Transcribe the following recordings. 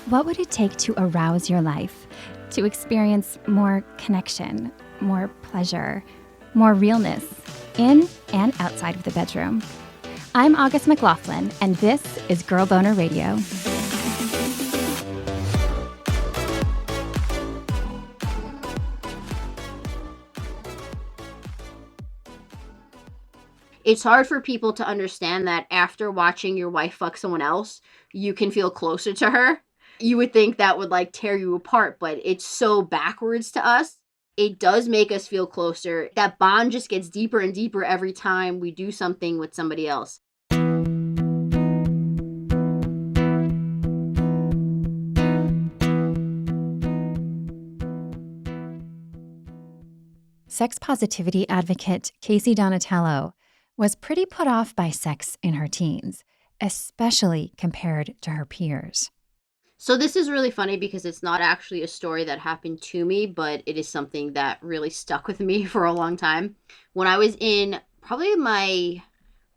What would it take to arouse your life, to experience more connection, more pleasure, more realness, in and outside of the bedroom? I'm August McLaughlin, and this is Girl Boner Radio. It's hard for people to understand that after watching your wife fuck someone else, you can feel closer to her. You would think that would like tear you apart, but it's so backwards to us. It does make us feel closer. That bond just gets deeper and deeper every time we do something with somebody else. Sex positivity advocate Casey Donatello was pretty put off by sex in her teens, especially compared to her peers. So this is really funny because it's not actually a story that happened to me, but it is something that really stuck with me for a long time. When I was in probably my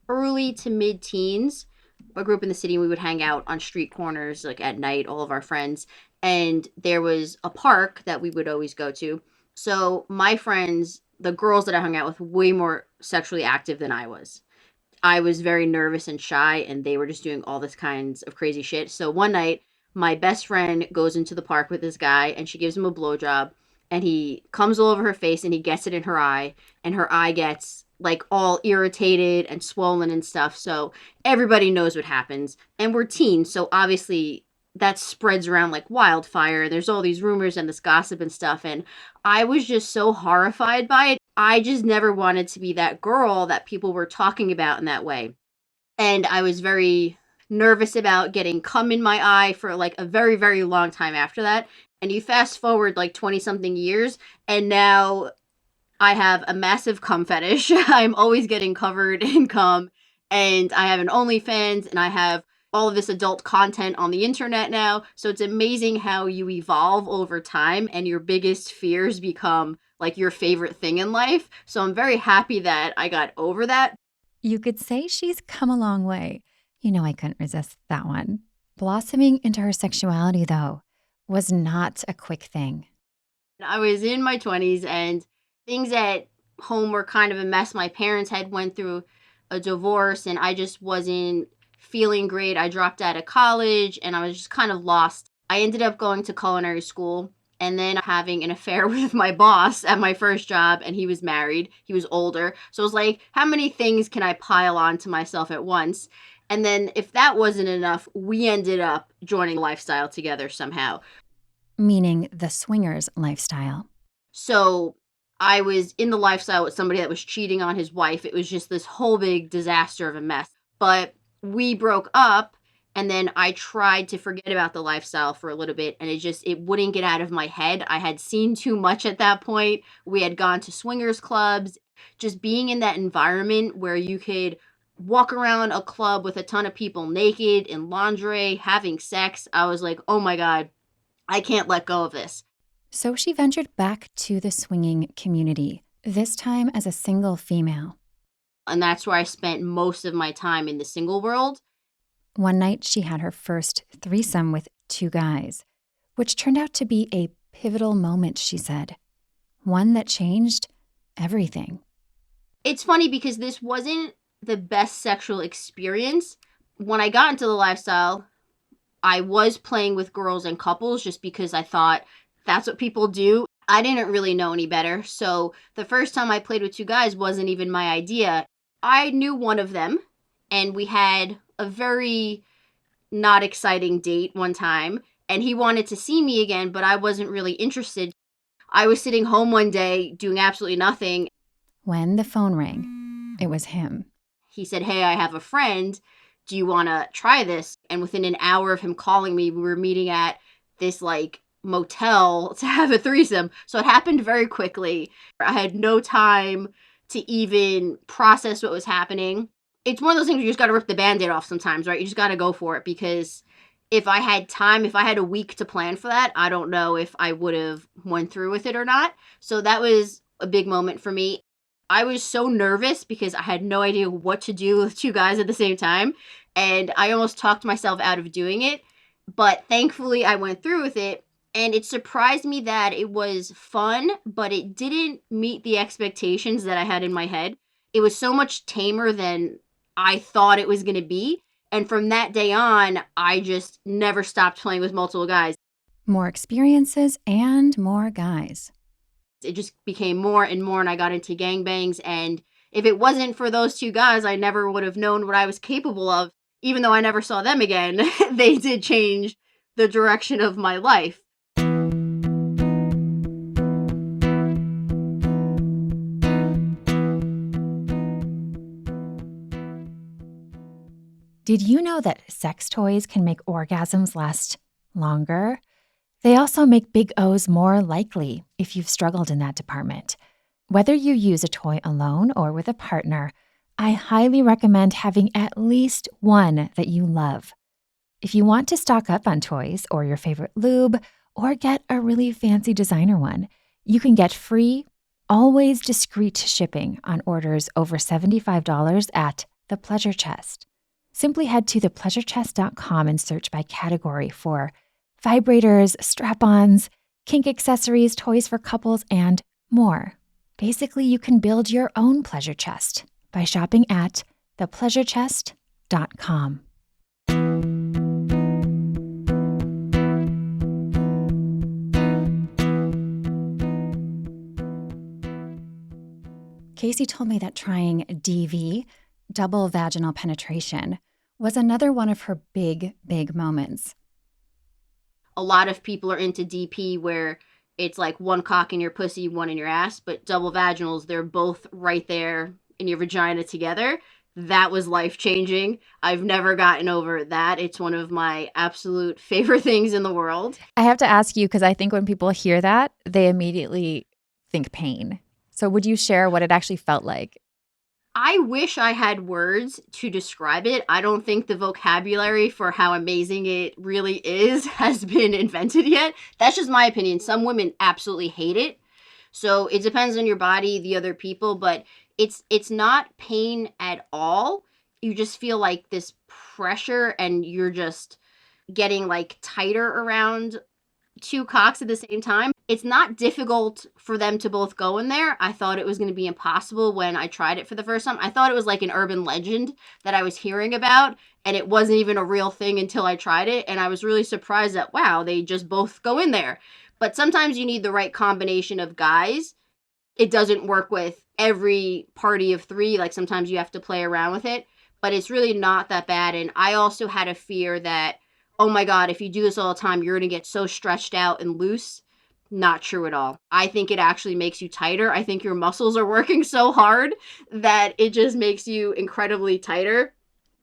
early to mid-teens, I grew up in the city and we would hang out on street corners like at night, all of our friends. And there was a park that we would always go to. So my friends, the girls that I hung out with, way more sexually active than I was. I was very nervous and shy, and they were just doing all this kinds of crazy shit. So one night, my best friend goes into the park with this guy, and she gives him a blowjob, and he comes all over her face, and he gets it in her eye, and her eye gets like all irritated and swollen and stuff. So everybody knows what happens, and we're teens, so obviously that spreads around like wildfire. There's all these rumors and this gossip and stuff, and I was just so horrified by it. I just never wanted to be that girl that people were talking about in that way. And I was very nervous about getting cum in my eye for like a very, very long time after that. And you fast forward like 20 something years, and now I have a massive cum fetish. I'm always getting covered in cum, and I have an OnlyFans, and I have all of this adult content on the internet now. So it's amazing how you evolve over time and your biggest fears become like your favorite thing in life. So I'm very happy that I got over that. You could say she's come a long way. You know, I couldn't resist that one. Blossoming into her sexuality, though, was not a quick thing. I was in my 20s and things at home were kind of a mess. My parents had went through a divorce and I just wasn't feeling great. I dropped out of college and I was just kind of lost. I ended up going to culinary school and then having an affair with my boss at my first job, and he was married. He was older. So it was like, how many things can I pile on to myself at once? And then if that wasn't enough, we ended up joining lifestyle together somehow. Meaning the swingers lifestyle. So I was in the lifestyle with somebody that was cheating on his wife. It was just this whole big disaster of a mess. But we broke up, and then I tried to forget about the lifestyle for a little bit, and it wouldn't get out of my head. I had seen too much at that point. We had gone to swingers clubs. Just being in that environment where you could walk around a club with a ton of people naked in lingerie, having sex, I was like, oh my God, I can't let go of this. So she ventured back to the swinging community, this time as a single female. And that's where I spent most of my time in the single world. One night, she had her first threesome with 2 guys, which turned out to be a pivotal moment, she said. One that changed everything. It's funny because this wasn't the best sexual experience. When I got into the lifestyle, I was playing with girls and couples just because I thought that's what people do. I didn't really know any better. So the first time I played with 2 guys wasn't even my idea. I knew one of them, and we had a very not exciting date one time, and he wanted to see me again, but I wasn't really interested. I was sitting home one day doing absolutely nothing. When the phone rang, it was him. He said, hey, I have a friend. Do you want to try this? And within an hour of him calling me, we were meeting at this like motel to have a threesome. So it happened very quickly. I had no time to even process what was happening. It's one of those things where you just got to rip the Band-Aid off sometimes, right? You just got to go for it, because if I had time, if I had a week to plan for that, I don't know if I would have went through with it or not. So that was a big moment for me. I was so nervous because I had no idea what to do with 2 guys at the same time. and I almost talked myself out of doing it, but thankfully I went through with it, and it surprised me that it was fun, but it didn't meet the expectations that I had in my head. It was so much tamer than I thought it was going to be, and from that day on, I just never stopped playing with multiple guys. More experiences and more guys. It just became more and more, and I got into gangbangs, and if it wasn't for those two guys, I never would have known what I was capable of. Even though I never saw them again, they did change the direction of my life. Did you know that sex toys can make orgasms last longer? They also make big O's more likely if you've struggled in that department. Whether you use a toy alone or with a partner, I highly recommend having at least one that you love. If you want to stock up on toys or your favorite lube, or get a really fancy designer one, you can get free, always discreet shipping on orders over $75 at The Pleasure Chest. Simply head to thepleasurechest.com and search by category for vibrators, strap-ons, kink accessories, toys for couples, and more. Basically, you can build your own pleasure chest by shopping at thepleasurechest.com. Casey told me that trying DV, double vaginal penetration, was another one of her big moments. A lot of people are into DP where it's like one cock in your pussy, one in your ass, but double vaginals, they're both right there in your vagina together. That was life-changing. I've never gotten over that. It's one of my absolute favorite things in the world. I have to ask you, because I think when people hear that, they immediately think pain. So would you share what it actually felt like? I wish I had words to describe it. I don't think the vocabulary for how amazing it really is has been invented yet. That's just my opinion. Some women absolutely hate it. So it depends on your body, the other people, but it's not pain at all. You just feel like this pressure and you're just getting like tighter around two cocks at the same time. It's not difficult for them to both go in there. I thought it was going to be impossible when I tried it for the first time. I thought it was like an urban legend that I was hearing about, and it wasn't even a real thing until I tried it. And I was really surprised that, wow, they just both go in there. But sometimes you need the right combination of guys. It doesn't work with every party of three. Like sometimes you have to play around with it, but it's really not that bad. And I also had a fear that, oh my God, if you do this all the time, you're going to get so stretched out and loose. Not true at all. I think it actually makes you tighter. I think your muscles are working so hard that it just makes you incredibly tighter.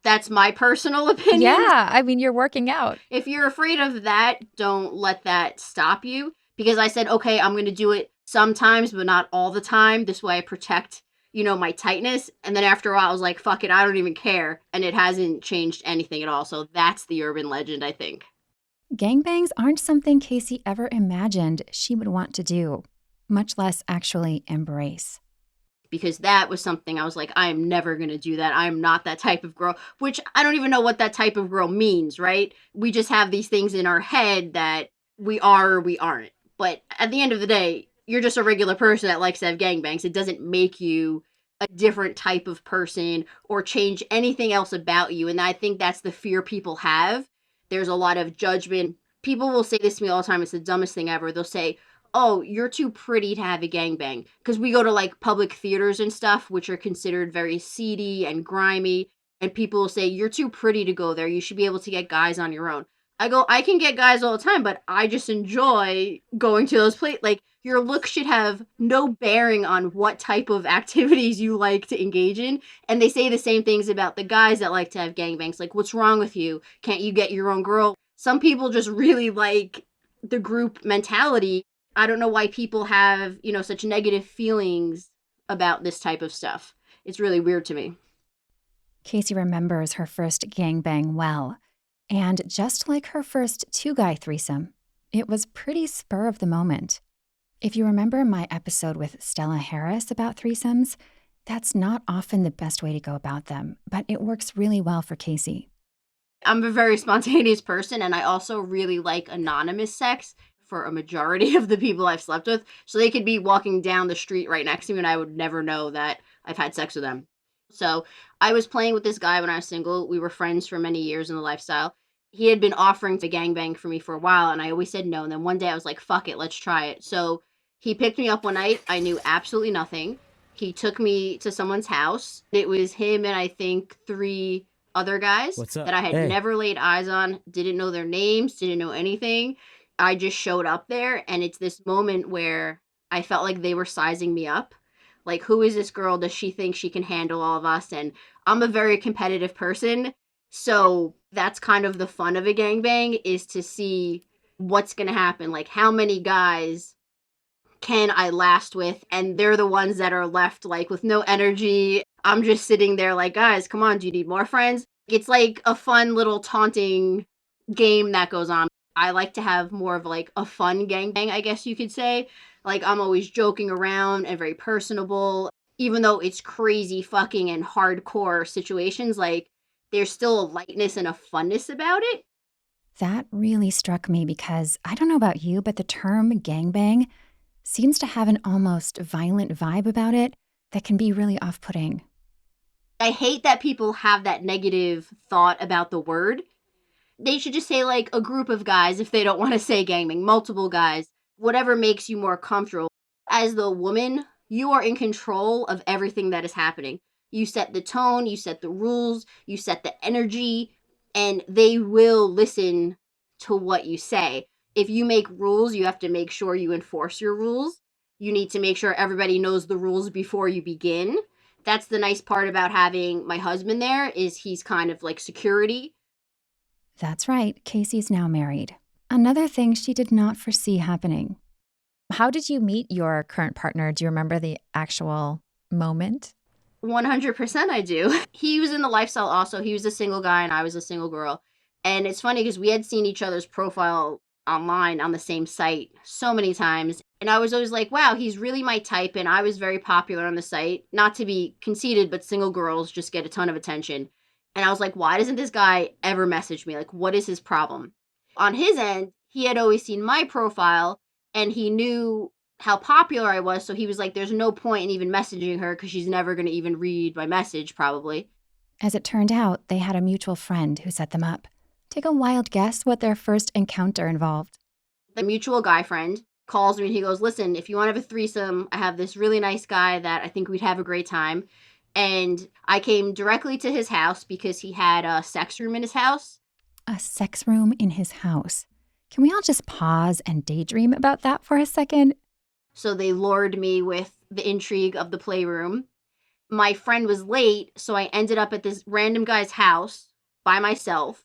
That's my personal opinion. Yeah, I mean, you're working out. If you're afraid of that, don't let that stop you. Because I said, okay, I'm going to do it sometimes, but not all the time. This way I protect, my tightness. And then after a while, I was like, fuck it, I don't even care. And it hasn't changed anything at all. So that's the urban legend, I think. Gangbangs aren't something Casey ever imagined she would want to do, much less actually embrace. Because that was something I was like, I am never going to do that. I am not that type of girl, which I don't even know what that type of girl means, right? We just have these things in our head that we are or we aren't. But at the end of the day, you're just a regular person that likes to have gangbangs. It doesn't make you a different type of person or change anything else about you. And I think that's the fear people have. There's a lot of judgment. People will say this to me all the time. It's the dumbest thing ever. They'll say, oh, you're too pretty to have a gangbang. Because we go to like public theaters and stuff, which are considered very seedy and grimy. And people will say, you're too pretty to go there. You should be able to get guys on your own. I go, I can get guys all the time, but I just enjoy going to those places. Like, your look should have no bearing on what type of activities you like to engage in. And they say the same things about the guys that like to have gangbangs. Like, what's wrong with you? Can't you get your own girl? Some people just really like the group mentality. I don't know why people have, such negative feelings about this type of stuff. It's really weird to me. Casey remembers her first gangbang well. And just like her first two-guy threesome, it was pretty spur of the moment. If you remember my episode with Stella Harris about threesomes, that's not often the best way to go about them, but it works really well for Casey. I'm a very spontaneous person, and I also really like anonymous sex for a majority of the people I've slept with. So they could be walking down the street right next to me, and I would never know that I've had sex with them. So I was playing with this guy when I was single. We were friends for many years in the lifestyle. He had been offering to gangbang for me for a while, and I always said no. And then one day I was like, fuck it, let's try it. So he picked me up one night. I knew absolutely nothing. He took me to someone's house. It was him and I think three other guys What's up? that I had Hey. never laid eyes on, didn't know their names, didn't know anything. I just showed up there, and it's this moment where I felt like they were sizing me up. Like, who is this girl? Does she think she can handle all of us? And I'm a very competitive person. So that's kind of the fun of a gangbang, is to see what's going to happen. Like, how many guys can I last with? And they're the ones that are left like with no energy. I'm just sitting there like, guys, come on, do you need more friends? It's like a fun little taunting game that goes on. I like to have more of like a fun gangbang, I guess you could say. Like, I'm always joking around and very personable. Even though it's crazy fucking and hardcore situations, like, there's still a lightness and a funness about it. That really struck me because I don't know about you, but the term gangbang seems to have an almost violent vibe about it that can be really off putting. I hate that people have that negative thought about the word. They should just say like a group of guys if they don't want to say gangbang, multiple guys, whatever makes you more comfortable. As the woman, you are in control of everything that is happening. You set the tone, you set the rules, you set the energy, and they will listen to what you say. If you make rules, you have to make sure you enforce your rules. You need to make sure everybody knows the rules before you begin. That's the nice part about having my husband there, is he's kind of like security. That's right, Casey's now married. Another thing she did not foresee happening. How did you meet your current partner? Do you remember the actual moment? 100% I do. He was in the lifestyle also. He was a single guy and I was a single girl. And it's funny because we had seen each other's profile online on the same site so many times. And I was always like, wow, he's really my type. And I was very popular on the site. Not to be conceited, but single girls just get a ton of attention. And I was like, why doesn't this guy ever message me? Like, what is his problem? On his end, he had always seen my profile and he knew how popular I was. So he was like, there's no point in even messaging her because she's never going to even read my message, probably. As it turned out, they had a mutual friend who set them up. Take a wild guess what their first encounter involved. The mutual guy friend calls me and he goes, listen, if you want to have a threesome, I have this really nice guy that I think we'd have a great time. And I came directly to his house because he had a sex room in his house. A sex room in his house. Can we all just pause and daydream about that for a second? So they lured me with the intrigue of the playroom. My friend was late, so I ended up at this random guy's house by myself.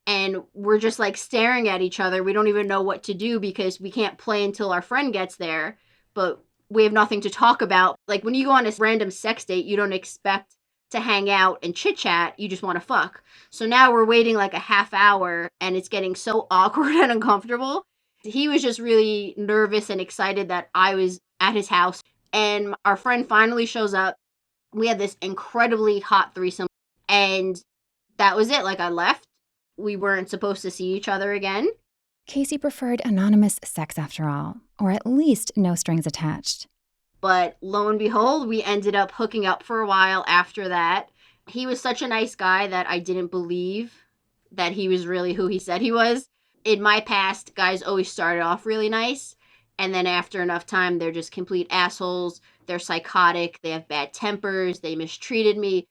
And we're just like staring at each other. We don't even know what to do because we can't play until our friend gets there. But we have nothing to talk about. Like, when you go on a random sex date, you don't expect to hang out and chit chat. You just want to fuck. So now we're waiting like a half hour and it's getting so awkward and uncomfortable. He was just really nervous and excited that I was at his house. And our friend finally shows up. We had this incredibly hot threesome. And that was it. Like, I left. We weren't supposed to see each other again. Casey preferred anonymous sex after all, or at least no strings attached. But lo and behold, we ended up hooking up for a while after that. He was such a nice guy that I didn't believe that he was really who he said he was. In my past, guys always started off really nice. And then after enough time, they're just complete assholes. They're psychotic. They have bad tempers. They mistreated me.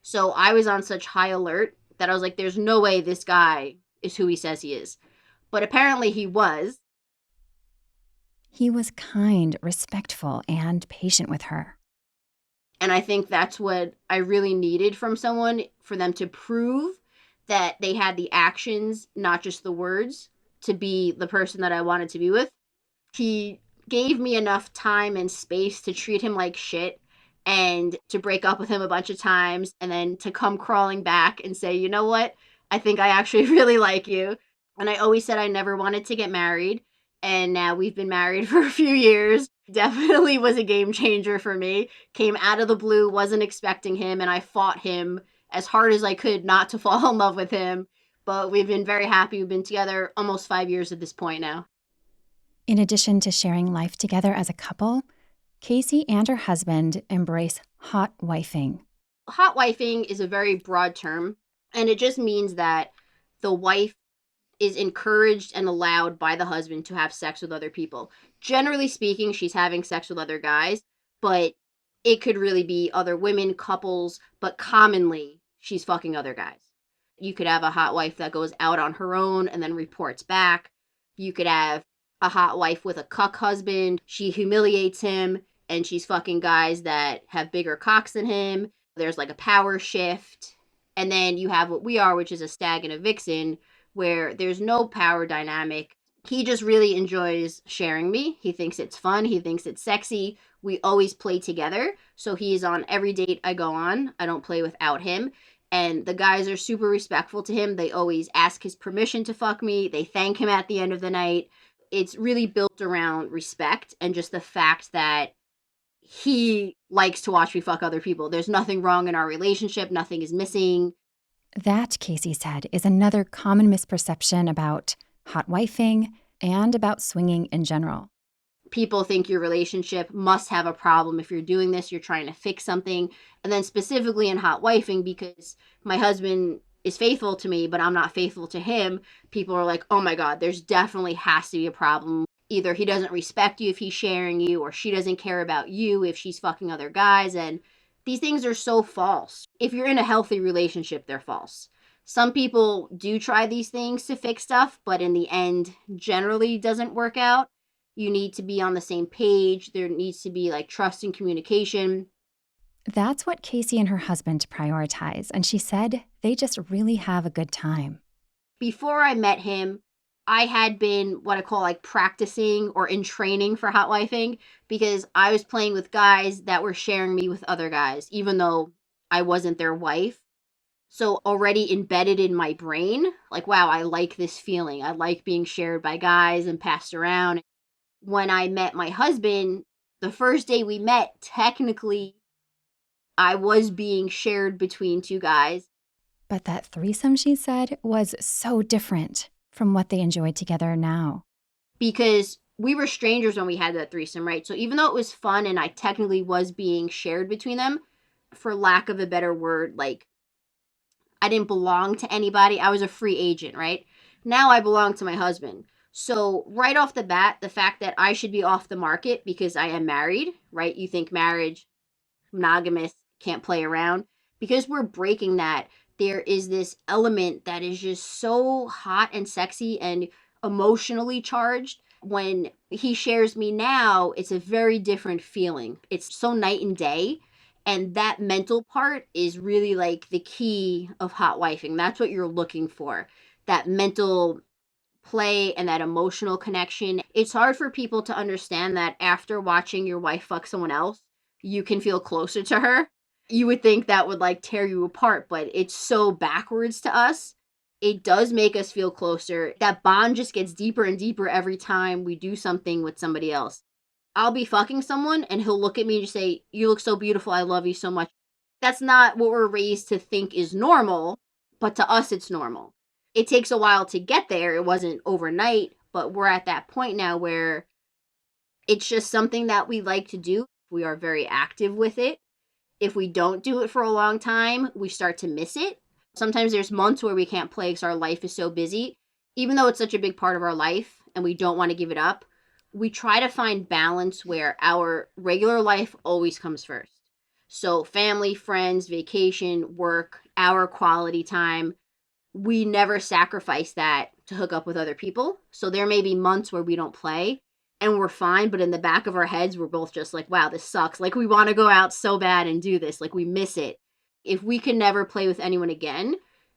So I was on such high alert that I was like, there's no way this guy is who he says he is. But apparently he was. He was kind, respectful, and patient with her. And I think that's what I really needed from someone, for them to prove that they had the actions, not just the words, to be the person that I wanted to be with. He gave me enough time and space to treat him like shit and to break up with him a bunch of times and then to come crawling back and say, you know what? I think I actually really like you. And I always said I never wanted to get married. And now we've been married for a few years. Definitely was a game changer for me. Came out of the blue, wasn't expecting him, and I fought him as hard as I could not to fall in love with him. But we've been very happy. We've been together almost 5 years at this point now. In addition to sharing life together as a couple, Casey and her husband embrace hot wifing. Hotwifing is a very broad term, and it just means that the wife is encouraged and allowed by the husband to have sex with other people. Generally speaking, she's having sex with other guys, but it could really be other women, couples, but commonly she's fucking other guys. You could have a hot wife that goes out on her own and then reports back. You could have a hot wife with a cuck husband. She humiliates him and she's fucking guys that have bigger cocks than him. There's like a power shift. And then you have what we are, which is a stag and a vixen, where there's no power dynamic. He just really enjoys sharing me. He thinks it's fun. He thinks it's sexy. We always play together. So he's on every date I go on. I don't play without him. And the guys are super respectful to him. They always ask his permission to fuck me. They thank him at the end of the night. It's really built around respect and just the fact that he likes to watch me fuck other people. There's nothing wrong in our relationship. Nothing is missing. That, Casey said, is another common misperception about hot wifing and about swinging in general. People think your relationship must have a problem. If you're doing this, you're trying to fix something. And then specifically in hot wifing, because my husband is faithful to me, but I'm not faithful to him, people are like, oh my God, there's definitely has to be a problem. Either he doesn't respect you if he's sharing you, or she doesn't care about you if she's fucking other guys. And these things are so false. If you're in a healthy relationship, they're false. Some people do try these things to fix stuff, but in the end, generally doesn't work out. You need to be on the same page. There needs to be like trust and communication. That's what Casey and her husband prioritize, and she said they just really have a good time. Before I met him, I had been what I call like practicing or in training for hot wifing because I was playing with guys that were sharing me with other guys, even though I wasn't their wife. So already embedded in my brain, like, wow, I like this feeling. I like being shared by guys and passed around. When I met my husband, the first day we met, technically, I was being shared between two guys But that threesome, she said, was so different from what they enjoyed together now. because we were strangers when we had that threesome, right? So even though it was fun and I technically was being shared between them, for lack of a better word, like I didn't belong to anybody. I was a free agent, right? Now I belong to my husband. So, right off the bat, the fact that I should be off the market because I am married, right? You think marriage, monogamous, can't play around. Because we're breaking that, there is this element that is just so hot and sexy and emotionally charged. When he shares me now, it's a very different feeling. It's so night and day. And that mental part is really like the key of hot wifing. That's what you're looking for. That mental play and that emotional connection. It's hard for people to understand that after watching your wife fuck someone else, you can feel closer to her. You would think that would like tear you apart, but it's so backwards to us. It does make us feel closer. That bond just gets deeper and deeper every time we do something with somebody else. I'll be fucking someone and he'll look at me and just say, "You look so beautiful. I love you so much." That's not what we're raised to think is normal, but to us, it's normal. It takes a while to get there. It wasn't overnight, but we're at that point now where it's just something that we like to do. We are very active with it. If we don't do it for a long time, we start to miss it. Sometimes there's months where we can't play because our life is so busy. Even though it's such a big part of our life and we don't want to give it up, we try to find balance where our regular life always comes first. So, family, friends, vacation, work, our quality time, we never sacrifice that to hook up with other people. So there may be months where we don't play and we're fine, but in the back of our heads, we're both just like, wow, this sucks. Like, we want to go out so bad and do this. Like, we miss it. If we could never play with anyone again,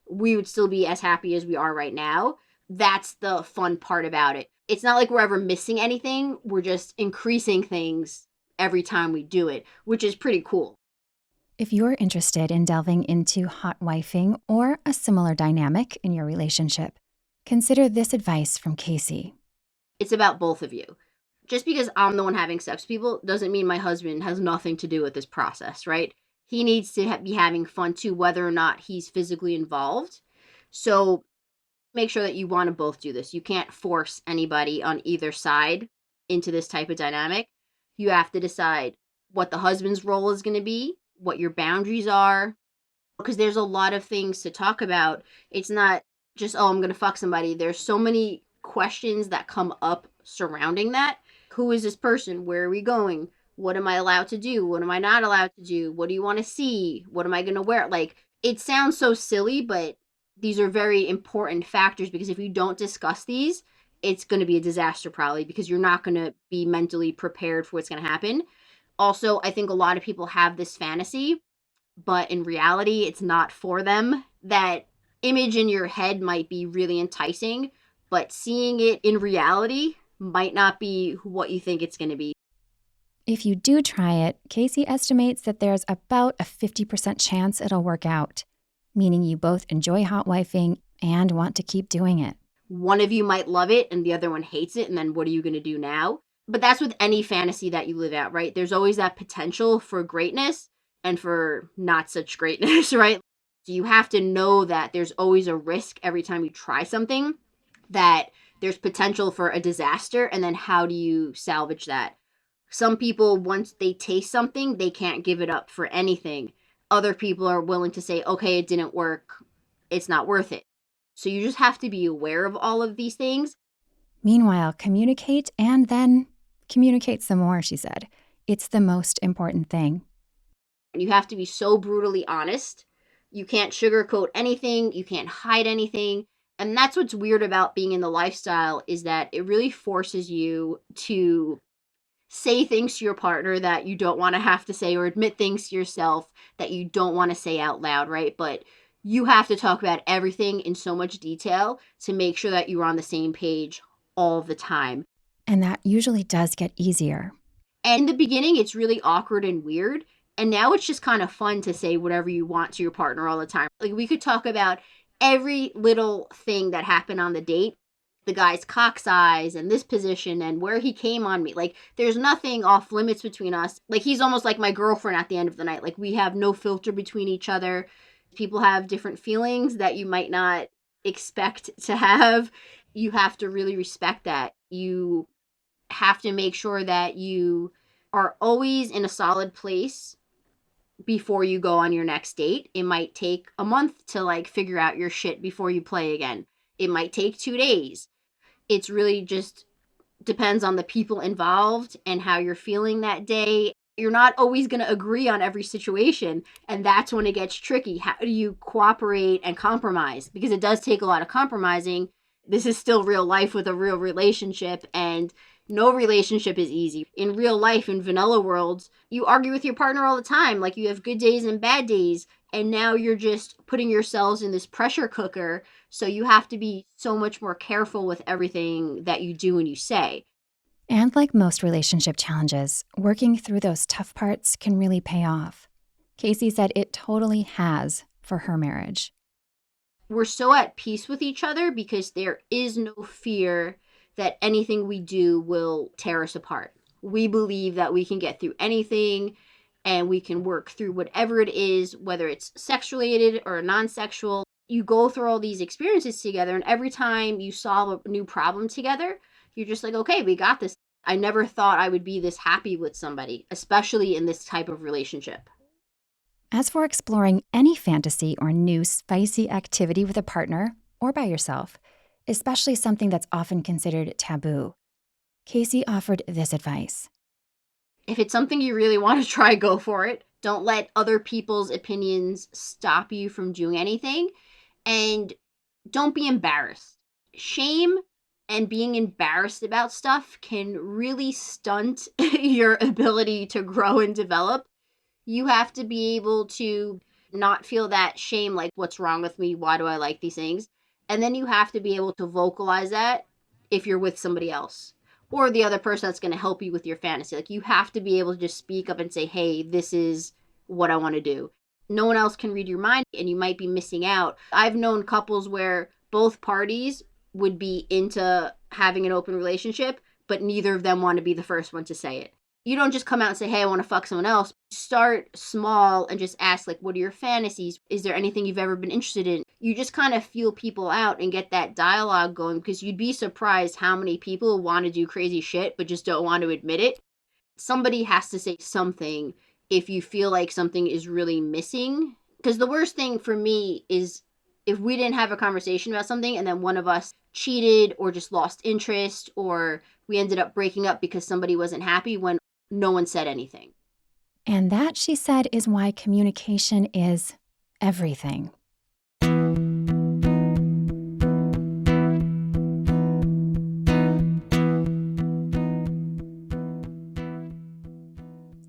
we would still be as happy as we are right now. That's the fun part about it. It's not like we're ever missing anything. We're just increasing things every time we do it, which is pretty cool. If you're interested in delving into hot wifing or a similar dynamic in your relationship, consider this advice from Casey. It's about both of you. Just because I'm the one having sex with people doesn't mean my husband has nothing to do with this process, right? He needs to be having fun too, whether or not he's physically involved. So make sure that you want to both do this. You can't force anybody on either side into this type of dynamic. You have to decide what the husband's role is going to be, what your boundaries are, because there's a lot of things to talk about. It's not just, oh, I'm going to fuck somebody. There's so many questions that come up surrounding that. Who is this person? Where are we going? What am I allowed to do? What am I not allowed to do? What do you want to see? What am I going to wear? Like, it sounds so silly, but these are very important factors, because if you don't discuss these, it's going to be a disaster probably, because you're not going to be mentally prepared for what's going to happen. Also, I think a lot of people have this fantasy, but in reality, it's not for them. That image in your head might be really enticing, but seeing it in reality might not be what you think it's going to be. If you do try it, Casey estimates that there's about a 50% chance it'll work out, meaning you both enjoy hotwifing and want to keep doing it. One of you might love it and the other one hates it, and then what are you going to do now? But that's with any fantasy that you live out, right? There's always that potential for greatness and for not such greatness, right? So you have to know that there's always a risk every time you try something, that there's potential for a disaster, and then how do you salvage that? Some people, once they taste something, they can't give it up for anything. Other people are willing to say, okay, it didn't work, it's not worth it. So you just have to be aware of all of these things. Meanwhile, communicate and then communicate some more, she said. It's the most important thing. You have to be so brutally honest. You can't sugarcoat anything. You can't hide anything. And that's what's weird about being in the lifestyle, is that it really forces you to say things to your partner that you don't want to have to say, or admit things to yourself that you don't want to say out loud, right? But you have to talk about everything in so much detail to make sure that you're on the same page all the time. And that usually does get easier. And in the beginning, it's really awkward and weird. And now it's just kind of fun to say whatever you want to your partner all the time. Like, we could talk about every little thing that happened on the date, the guy's cock size and this position and where he came on me. Like, there's nothing off limits between us. Like, he's almost like my girlfriend at the end of the night. Like, we have no filter between each other. People have different feelings that you might not expect to have. You have to really respect that. You have to make sure that you are always in a solid place before you go on your next date. It might take a month to like figure out your shit before you play again. It might take 2 days. It's really just depends on the people involved and how you're feeling that day. You're not always going to agree on every situation, and that's when it gets tricky. How do you cooperate and compromise? Because it does take a lot of compromising. This is still real life with a real relationship, and no relationship is easy. In real life, in vanilla worlds, you argue with your partner all the time. Like, you have good days and bad days, and now you're just putting yourselves in this pressure cooker. So you have to be so much more careful with everything that you do and you say. And like most relationship challenges, working through those tough parts can really pay off. Casey said it totally has for her marriage. We're so at peace with each other because there is no fear that anything we do will tear us apart. We believe that we can get through anything and we can work through whatever it is, whether it's sex related or non-sexual. You go through all these experiences together, and every time you solve a new problem together, you're just like, okay, we got this. I never thought I would be this happy with somebody, especially in this type of relationship. As for exploring any fantasy or new spicy activity with a partner or by yourself, especially something that's often considered taboo, Casey offered this advice. If it's something you really want to try, go for it. Don't let other people's opinions stop you from doing anything. And don't be embarrassed. Shame and being embarrassed about stuff can really stunt your ability to grow and develop. You have to be able to not feel that shame, like, what's wrong with me? Why do I like these things? And then you have to be able to vocalize that if you're with somebody else or the other person that's going to help you with your fantasy. Like, you have to be able to just speak up and say, hey, this is what I want to do. No one else can read your mind, and you might be missing out. I've known couples where both parties would be into having an open relationship, but neither of them want to be the first one to say it. You don't just come out and say, hey, I want to fuck someone else. Start small and just ask, like, what are your fantasies? Is there anything you've ever been interested in? You just kind of feel people out and get that dialogue going, because you'd be surprised how many people want to do crazy shit but just don't want to admit it. Somebody has to say something if you feel like something is really missing. Because the worst thing for me is if we didn't have a conversation about something and then one of us cheated or just lost interest, or we ended up breaking up because somebody wasn't happy when no one said anything. And that, she said, is why communication is everything.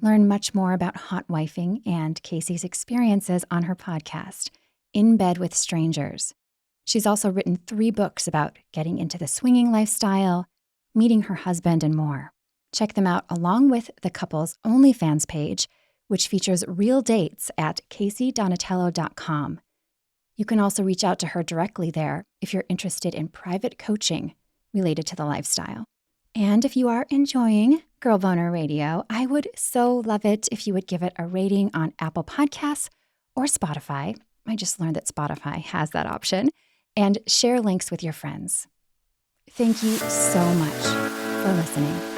Learn much more about Hotwifing and Casey's experiences on her podcast, In Bed with Strangers. She's also written 3 books about getting into the swinging lifestyle, meeting her husband, and more. Check them out along with the couple's OnlyFans page, which features real dates at CaseyDonatello.com. You can also reach out to her directly there if you're interested in private coaching related to the lifestyle. And if you are enjoying Girl Boner Radio, I would so love it if you would give it a rating on Apple Podcasts or Spotify. I just learned that Spotify has that option. And share links with your friends. Thank you so much for listening.